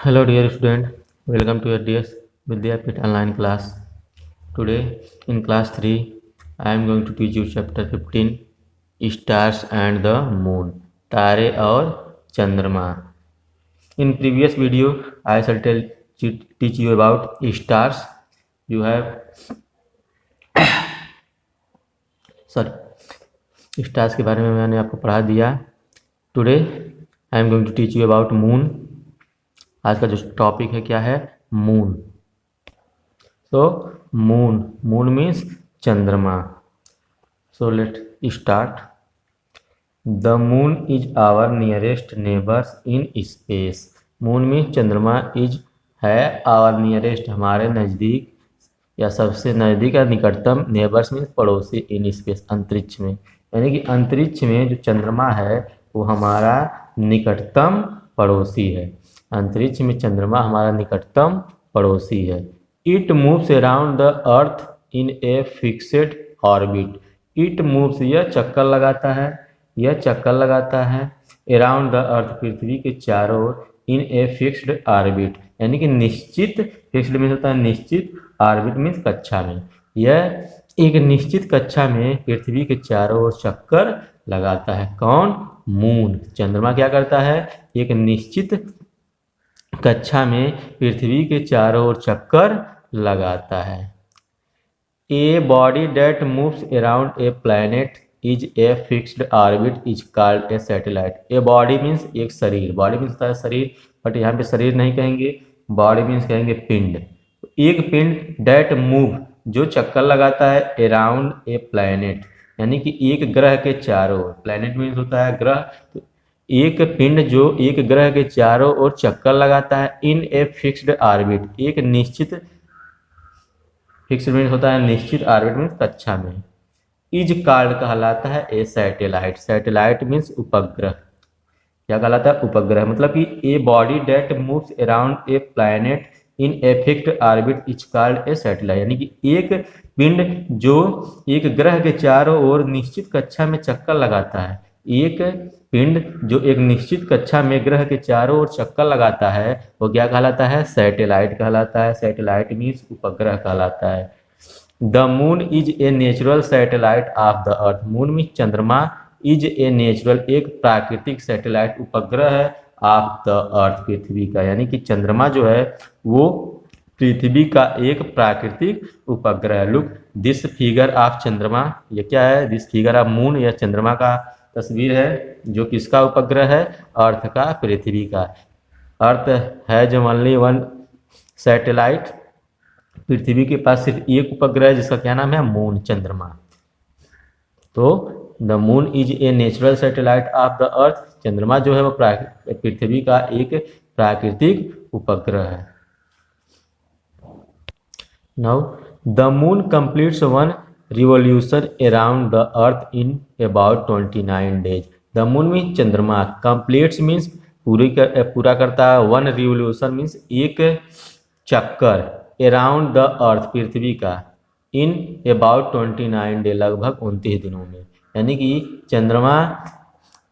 Hello dear student, welcome to your DS Vidyapit online class. Today in class 3, I am going to teach you chapter 15 Stars and the Moon, तारे और चंद्रमा. In previous video, I shall teach you about stars. You have stars के बारे में मैंने आपको पढ़ा दिया. Today I am going to teach you about moon. आज का जो टॉपिक है क्या है? मून. सो मून मीन्स चंद्रमा. So let start. The moon is our nearest neighbours in space. Moon means चंद्रमा इज है आवर नियरेस्ट हमारे नज़दीक या सबसे नज़दीक या निकटतम. नेबर्स मीन्स पड़ोसी. इन स्पेस अंतरिक्ष में, यानी कि अंतरिक्ष में जो चंद्रमा है वो हमारा निकटतम पड़ोसी है. अंतरिक्ष में चंद्रमा हमारा निकटतम पड़ोसी है. It moves around the earth in a fixed orbit. It moves यह चक्कर लगाता है अराउंड द अर्थ पृथ्वी के चारों ओर. इन ए फिक्स्ड ऑर्बिट यानी कि निश्चित. फिक्स्ड मीन्स होता है निश्चित, ऑर्बिट मीन्स कक्षा में. यह एक निश्चित कक्षा में पृथ्वी के चारों ओर चक्कर लगाता है. कौन? मून. चंद्रमा क्या करता है? एक निश्चित कक्षा में पृथ्वी के चारों ओर चक्कर लगाता है. A body date moves around a planet is a fixed orbit is called A satellite. A body means एक शरीर. बॉडी मीन्स होता है शरीर, बट यहाँ पे शरीर नहीं कहेंगे, बॉडी मीन्स कहेंगे पिंड. एक पिंड डेट मूव जो चक्कर लगाता है अराउंड ए प्लैनेट यानी कि एक ग्रह के चारों ओर. प्लैनेट मीन्स होता है ग्रह. तो एक पिंड जो एक ग्रह के चारों ओर चक्कर लगाता है इन ए फिक्स्ड ऑर्बिट. एक निश्चित, फिक्स्ड मीन्स होता है निश्चित, ऑर्बिट मीन्स कक्षा में. इज कॉल्ड कहलाता है ए सैटेलाइट. सैटेलाइट मीन्स उपग्रह. क्या कहलाता है? उपग्रह. मतलब कि a body date moves around a planet in a fixed orbit is called A satellite. यानी कि एक पिंड जो एक ग्रह के चारों ओर निश्चित कक्षा में चक्कर लगाता है. एक पिंड जो एक निश्चित कक्षा में ग्रह के चारों ओर चक्कर लगाता है वो क्या कहलाता है? सैटेलाइट कहलाता है. सैटेलाइट मीन्स उपग्रह कहलाता है. The moon is a natural satellite of the earth. Moon means चंद्रमा, इज ए नेचुरल एक प्राकृतिक सैटेलाइट उपग्रह है ऑफ द अर्थ पृथ्वी का. यानी कि चंद्रमा जो है वो पृथ्वी का एक प्राकृतिक उपग्रह है. लुक दिस फिगर ऑफ चंद्रमा. ये क्या है? This figure of moon. यह चंद्रमा का तस्वीर है जो किसका उपग्रह है? अर्थ का, पृथ्वी का. अर्थ है जो ओनली वन सैटेलाइट. पृथ्वी के पास सिर्फ एक उपग्रह है जिसका क्या नाम है? मून, चंद्रमा. तो the moon is a natural satellite of the earth. चंद्रमा जो है वो पृथ्वी का एक प्राकृतिक उपग्रह है. Now the moon completes one revolution around the earth in about 29 days. The moon means चंद्रमा. कंप्लीट्स मीन्स पूरा करता है. वन रिवॉल्यूशन मीन्स एक चक्कर अराउंड द अर्थ पृथ्वी का इन अबाउट 29 days लगभग 29 दिनों में. यानी कि चंद्रमा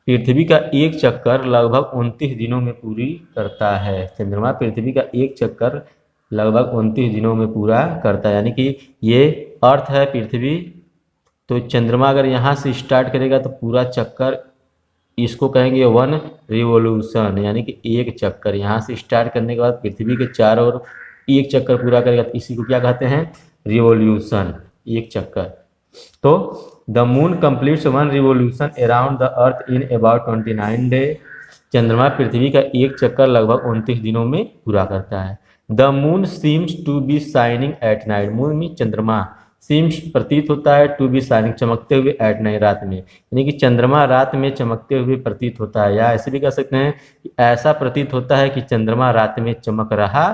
पृथ्वी का एक चक्कर लगभग 29 दिनों में पूरी करता है. चंद्रमा पृथ्वी का एक चक्कर लगभग 29 दिनों में पूरा करता है. यानी कि ये अर्थ है पृथ्वी, तो चंद्रमा अगर यहाँ से स्टार्ट करेगा तो पूरा चक्कर इसको कहेंगे वन रिवोल्यूशन. यानी कि एक चक्कर यहाँ से स्टार्ट करने के बाद पृथ्वी के चारों ओर एक चक्कर पूरा करेगा तो इसी को क्या कहते हैं? रिवोल्यूशन, एक चक्कर. तो the moon completes one revolution around the earth in about 29 days. चंद्रमा पृथ्वी का एक चक्कर लगभग 29 दिनों में पूरा करता है. The moon seems to be shining at night. Moon में चंद्रमा, सीम्स प्रतीत होता है, टू बी शाइनिंग चमकते हुए, एट नाइट रात में. यानी कि चंद्रमा रात में चमकते हुए प्रतीत होता है. या ऐसे भी कह सकते हैं कि ऐसा प्रतीत होता है कि चंद्रमा रात में चमक रहा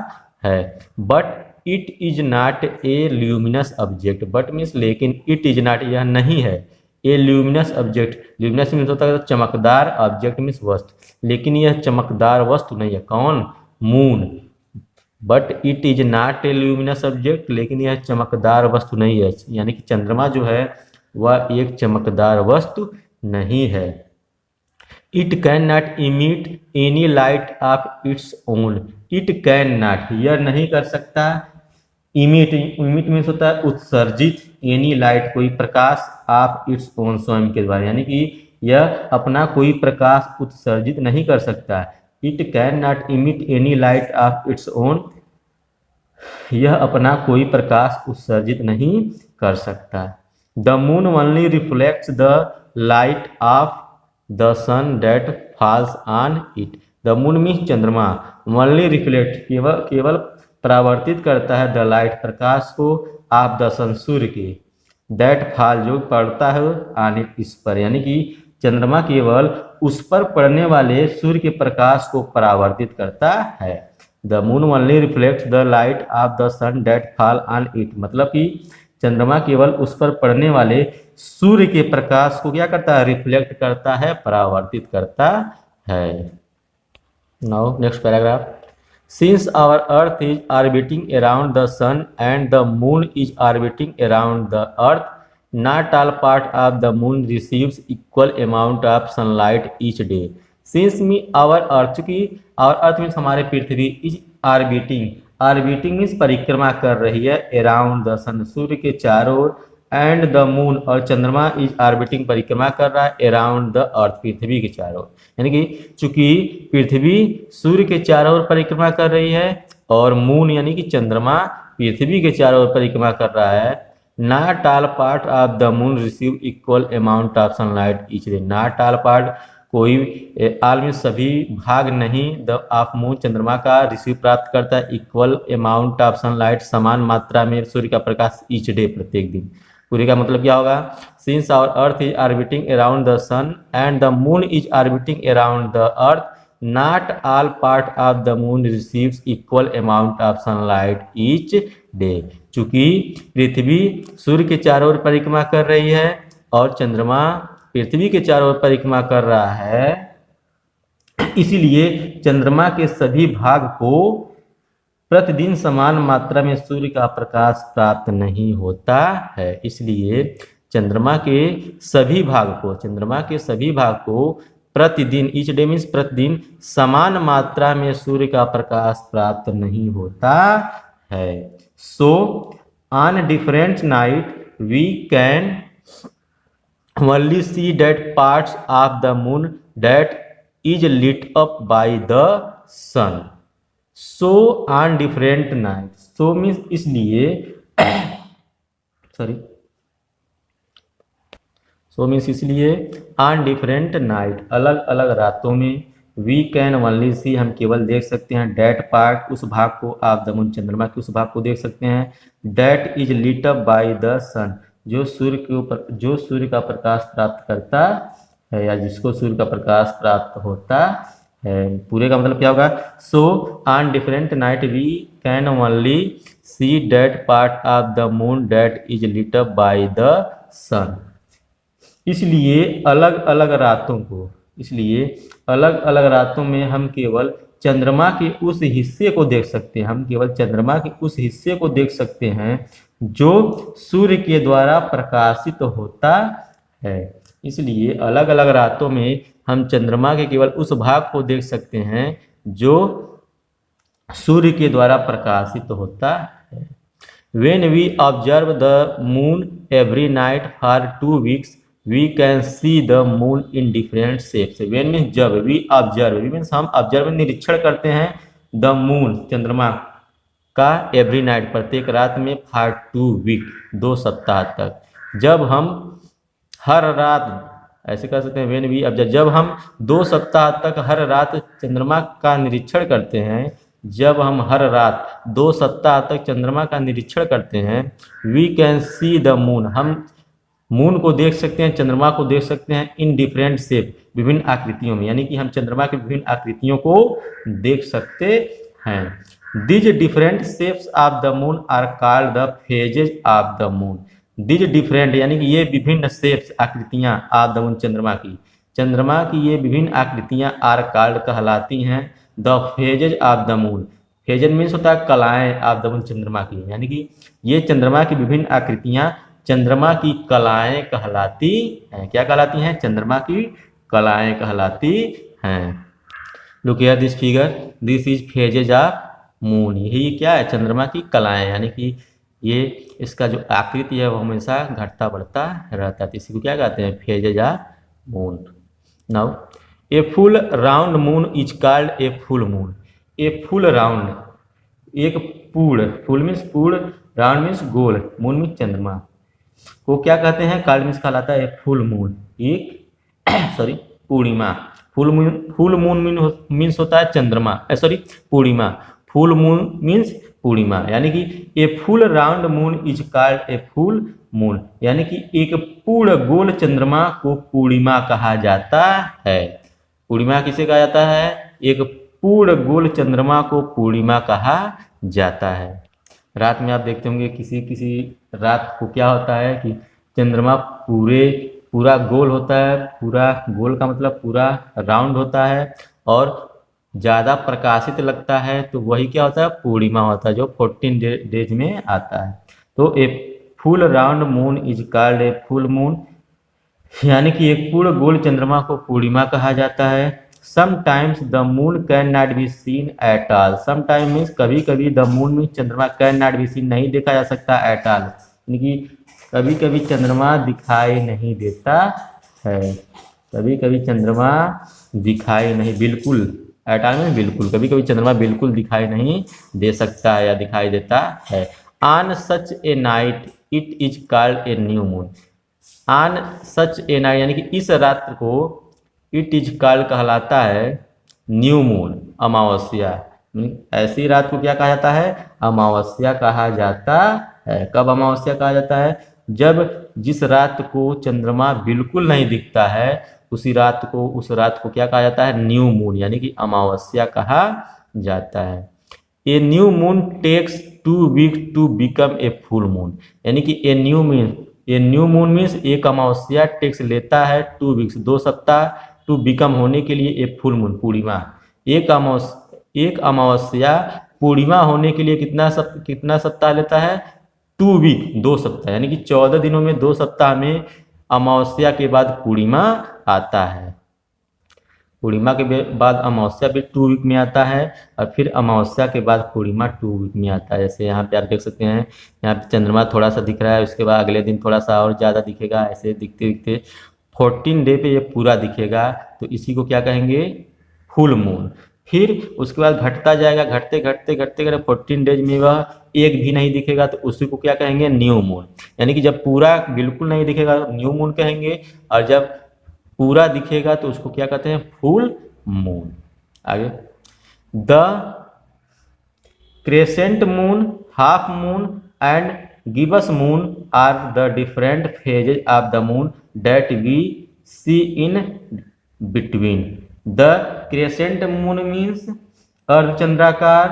है. But it is not a luminous object. But means लेकिन, इट इज नॉट यह नहीं है, a luminous object. Luminous means होता है चमकदार, ऑब्जेक्ट मीन्स वस्तु. लेकिन यह चमकदार वस्तु नहीं है. कौन? Moon. But it is not a luminous object. लेकिन यह चमकदार वस्तु नहीं है. यानी कि चंद्रमा जो है वह एक चमकदार वस्तु नहीं है. It can not emit any light of its own. It can not, यह नहीं कर सकता। इमिट, इमिट मीन्स होता है उत्सर्जित, एनी लाइट कोई प्रकाश, ऑफ इट्स ओन स्वयं के द्वारा, यानी कि यह अपना कोई प्रकाश उत्सर्जित नहीं कर सकता। It can not emit any light of its own, यह अपना कोई प्रकाश उत्सर्जित नहीं कर सकता। The moon only reflects the light of the sun that falls on it. The moon means चंद्रमा, ओनली रिफ्लेक्ट केवल परावर्तित करता है, द लाइट प्रकाश को, ऑफ द सन सूर्य के, दैट फॉल जो पड़ता है, ऑन इट इस पर, यानी कि चंद्रमा केवल उस पर पड़ने वाले सूर्य के प्रकाश को परावर्तित करता है। The moon only reflects the light of the sun that fall on it, मतलब कि चंद्रमा केवल उस पर पड़ने वाले सूर्य के प्रकाश को क्या करता है, रिफ्लेक्ट करता है, परावर्तित करता है। Now next paragraph. Since our earth is orbiting around the sun and the moon is orbiting around the earth, not all part of the moon receives equal amount of sunlight each day. Since me our earth, चूंकि our earth means हमारे पृथ्वी, is orbiting, orbiting means परिक्रमा कर रही है, around the सन सूर्य के चारों ओर, and the moon और चंद्रमा इज ऑर्बिटिंग परिक्रमा कर रहा है, अराउंड द अर्थ पृथ्वी के चारों ओर, यानी कि चूंकि पृथ्वी सूर्य के चारों ओर परिक्रमा कर रही है और मून यानी कि चंद्रमा पृथ्वी के चारों ओर परिक्रमा कर रहा है, not all part of the moon receive equal amount of sunlight each day. Not all part कोई, आल में सभी भाग नहीं, द ऑफ मून चंद्रमा का रिसीव प्राप्त करता है, इक्वल अमाउंट ऑफ सनलाइट समान मात्रा में सूर्य का प्रकाश ईच डे प्रत्येक दिन। पूरे का मतलब क्या होगा, since our earth is orbiting around the sun and the moon is orbiting around the earth, not all part of the moon receives equal amount of sunlight each day. चूंकि पृथ्वी सूर्य के चारों ओर परिक्रमा कर रही है और चंद्रमा पृथ्वी के चारों ओर परिक्रमा कर रहा है, इसलिए चंद्रमा के सभी भाग को प्रतिदिन समान मात्रा में सूर्य का प्रकाश प्राप्त नहीं होता है। इसलिए चंद्रमा के सभी भाग को प्रतिदिन, ईच डे मीन्स प्रतिदिन, समान मात्रा में सूर्य का प्रकाश प्राप्त नहीं होता है। So on different night we can only see that parts of the moon that is lit up by the sun. So on different nights, so means इसलिए sorry, so means इसलिए on different night, अलग अलग रातों में, we can only see, हम केवल देख सकते हैं, that part, उस भाग को, of the moon, चंद्रमा के उस भाग को देख सकते हैं, that is lit up by the sun, जो सूर्य का प्रकाश प्राप्त करता है या जिसको सूर्य का प्रकाश प्राप्त होता है। पूरे का मतलब क्या होगा, so on different night we can only see that part of the moon that is lit up by the sun. इसलिए अलग अलग रातों में हम केवल चंद्रमा के उस हिस्से को देख सकते हैं, जो सूर्य के द्वारा प्रकाशित होता है। इसलिए अलग अलग रातों में हम चंद्रमा के केवल उस भाग को देख सकते हैं जो सूर्य के द्वारा प्रकाशित होता है। When we observe the moon every night for 2 weeks, we can see the moon in different shapes. When means जब, we observe, we means हम observe निरीक्षण करते हैं, the moon चंद्रमा का एवरी नाइट प्रत्येक रात में, फॉर 2 वीक 2 सप्ताह तक। जब हम हर रात, ऐसे कह सकते हैं, व्हेन वी अब जब हम 2 सप्ताह तक हर रात चंद्रमा का निरीक्षण करते हैं, जब हम हर रात 2 सप्ताह तक चंद्रमा का निरीक्षण करते हैं, we can see the moon, हम मून को देख सकते हैं, चंद्रमा को देख सकते हैं, इन डिफरेंट शेप, विभिन्न आकृतियों में, यानी कि हम चंद्रमा की विभिन्न आकृतियों को देख सकते हैं। These different shapes of the moon are called the phases of the moon. These different यानी कि ये विभिन्न shapes, आकृतियाँ, of the moon, चंद्रमा की ये विभिन्न आकृतियाँ are called कहलाती हैं, the phases of the moon. phases means होता है कलाएं, of the moon, चंद्रमा की, यानी कि ये चंद्रमा की विभिन्न आकृतियाँ चंद्रमा की कलाएं कहलाती हैं। क्या कहलाती हैं? चंद्रमा की कलाएं कहलाती हैं। Look here this figure, this is phases of moon. यही क्या है? चंद्रमा की कलाएं, यानी कि ये इसका जो आकृति है वो हमेशा घटता बढ़ता रहता है, तो इसी को क्या कहते हैं? Phases of moon. Now a full round moon is called a full moon. A full round, एक पूर्ण, फुल मीन्स पूर्ण, राउंड मीन्स गोल, मून मीन्स चंद्रमा को क्या कहते हैं? कॉल्ड मीन्स कहलाता है फुल मून, एक सॉरी पूर्णिमा। फुल मून मीन्स होता है चंद्रमा, सॉरी पूर्णिमा। फुल मून मीन्स पूर्णिमा, यानी कि a full round moon is called a full moon, यानी कि एक पूर्ण गोल चंद्रमा को पूर्णिमा कहा जाता है। पूर्णिमा किसे कहा जाता है? एक पूर्ण गोल चंद्रमा को पूर्णिमा कहा जाता है। रात में आप देखते होंगे किसी किसी रात को क्या होता है कि चंद्रमा पूरा गोल होता है, पूरा गोल का मतलब पूरा राउंड होता है और ज़्यादा प्रकाशित लगता है, तो वही क्या होता है? पूर्णिमा होता है, जो 14 डेज में आता है। तो a full round moon is called a full moon, यानी कि एक पूर्ण गोल चंद्रमा को पूर्णिमा कहा जाता है। Sometimes the moon can not be seen at all. Sometime means कभी कभी, द मून मीन्स चंद्रमा, कैन नॉट बी सीन नहीं देखा जा सकता एट ऑल, यानी कि कभी कभी चंद्रमा दिखाई नहीं देता है। कभी कभी चंद्रमा दिखाई नहीं, बिल्कुल, एट ऑल मीन्स बिल्कुल, कभी कभी चंद्रमा बिल्कुल दिखाई नहीं दे सकता है या दिखाई देता है। On such A night it is called A new moon. On such A night, यानी कि इस रात्र को इट इज कॉल्ड कहलाता है न्यू मून, अमावस्या। ऐसी रात को क्या कहा जाता है? अमावस्या कहा जाता है। कब अमावस्या कहा जाता है? जब जिस रात को चंद्रमा बिल्कुल नहीं दिखता है उस रात को क्या कहा जाता है? न्यू मून, यानी कि अमावस्या कहा जाता है। A new moon takes 2 weeks to become a full moon, यानी कि ए न्यू मून मीन्स एक अमावस्या टेक्स लेता है 2 वीक्स, 2 सप्ताह, टू बिकम होने के लिए ए फुल मून, पूर्णिमा। एक अमावस्या पूर्णिमा होने के लिए कितना सप्ताह लेता है? 2 वीक, 2 सप्ताह, यानी कि 14 दिनों में 2 सप्ताह में अमावस्या के बाद पूर्णिमा आता है। पूर्णिमा के बाद अमावस्या भी 2 वीक में आता है और फिर अमावस्या के बाद पूर्णिमा 2 वीक में आता है। जैसे यहाँ पे आप देख सकते हैं, यहाँ पे चंद्रमा थोड़ा सा दिख रहा है, उसके बाद अगले दिन थोड़ा सा और ज़्यादा दिखेगा, ऐसे दिखते दिखते 14 डे पे ये पूरा दिखेगा, तो इसी को क्या कहेंगे? Full moon. फिर उसके बाद घटता जाएगा, घटते घटते घटते घटते 14 डेज में वह एक भी नहीं दिखेगा, तो उसी को क्या कहेंगे? New moon. यानी कि जब पूरा बिल्कुल नहीं दिखेगा तो न्यू मून कहेंगे, और जब पूरा दिखेगा तो उसको क्या कहते हैं? Full moon. आगे, the crescent moon, half moon and gibbous moon are the different phases of the moon that we see in between. The crescent moon means अर्धचंद्राकार,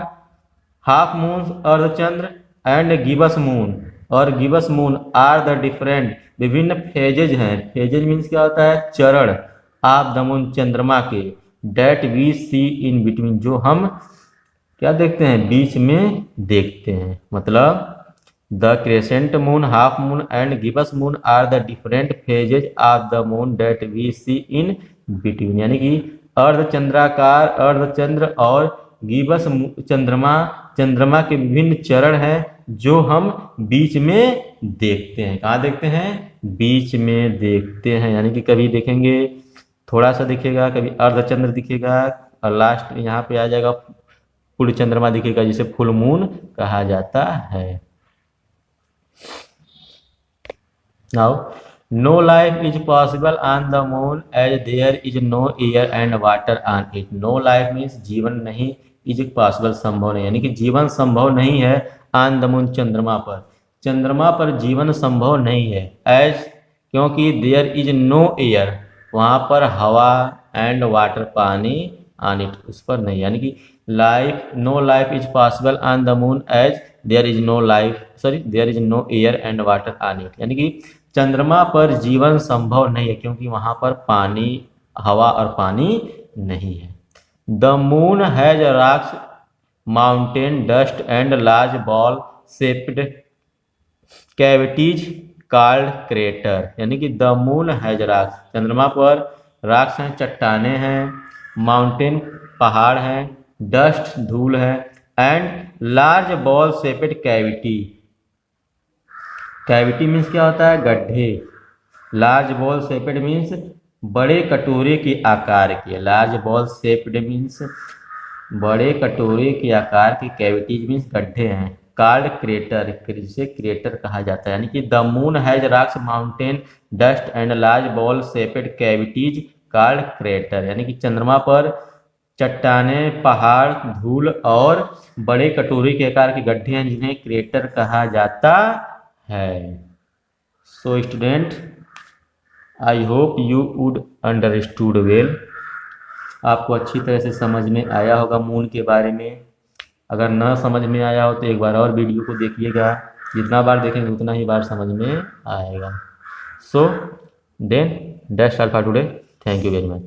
हाफ मून अर्धचंद्र, एंड गिबस मून और gibbous moon are the different, विभिन्न phases हैं। Phases means क्या होता है? चरण, of the moon, चंद्रमा के, that we see in between, जो हम क्या देखते हैं? बीच में देखते हैं। मतलब the crescent moon, half moon and gibbous moon are the different phases of the moon that we see in between, यानी कि अर्धचंद्राकार, अर्धचंद्र और गिबस चंद्रमा के विभिन्न चरण हैं जो हम बीच में देखते हैं। कहाँ देखते हैं? बीच में देखते हैं, यानी कि कभी देखेंगे थोड़ा सा दिखेगा, कभी अर्धचंद्र दिखेगा और लास्ट में यहाँ पे आ जाएगा पूर्ण चंद्रमा दिखेगा, जिसे फुल मून कहा जाता है। Now, no life is possible on the moon as there is no air and water on it. No life means जीवन नहीं, is possible संभव नहीं, यानी कि जीवन संभव नहीं है on the moon, चंद्रमा पर। चंद्रमा पर जीवन संभव नहीं है, as क्योंकि there is no air, वहाँ पर हवा, and water पानी, on it, उस पर नहीं, यानी कि no life is possible on the moon as there is no air and water on it, यानी कि चंद्रमा पर जीवन संभव नहीं है क्योंकि वहां पर पानी, हवा और पानी नहीं है। The moon has rocks, mountain, dust and large ball shaped cavities called crater, यानी कि द मून हैज रॉक्स, चंद्रमा पर रॉक्स हैं चट्टाने हैं, माउंटेन पहाड़ हैं, डस्ट धूल है, and large ball shaped cavity. Cavity means क्या होता है? गड्ढे। लार्ज बॉल शेपेड मीन्स बड़े कटोरे के आकार के। लार्ज बॉल शेप्ड मीन्स बड़े कटोरे के आकार के, कैविटीज मीन्स गड्ढे हैं। कार्ड क्रेटर, जिसे क्रेटर कहा जाता है, यानी कि the moon has rocks, mountain, dust and large ball shaped cavities card crater, यानी कि चंद्रमा पर चट्टाने, पहाड़, धूल और बड़े कटोरे के आकार के गड्ढे हैं जिन्हें क्रेटर कहा जाता है। So student, I hope you would understood well. आपको अच्छी तरह से समझ में आया होगा मून के बारे में। अगर ना समझ में आया हो तो एक बार और वीडियो को देखिएगा, जितना बार देखेंगे उतना ही बार समझ में आएगा। So then that's all for today. Thank you very much.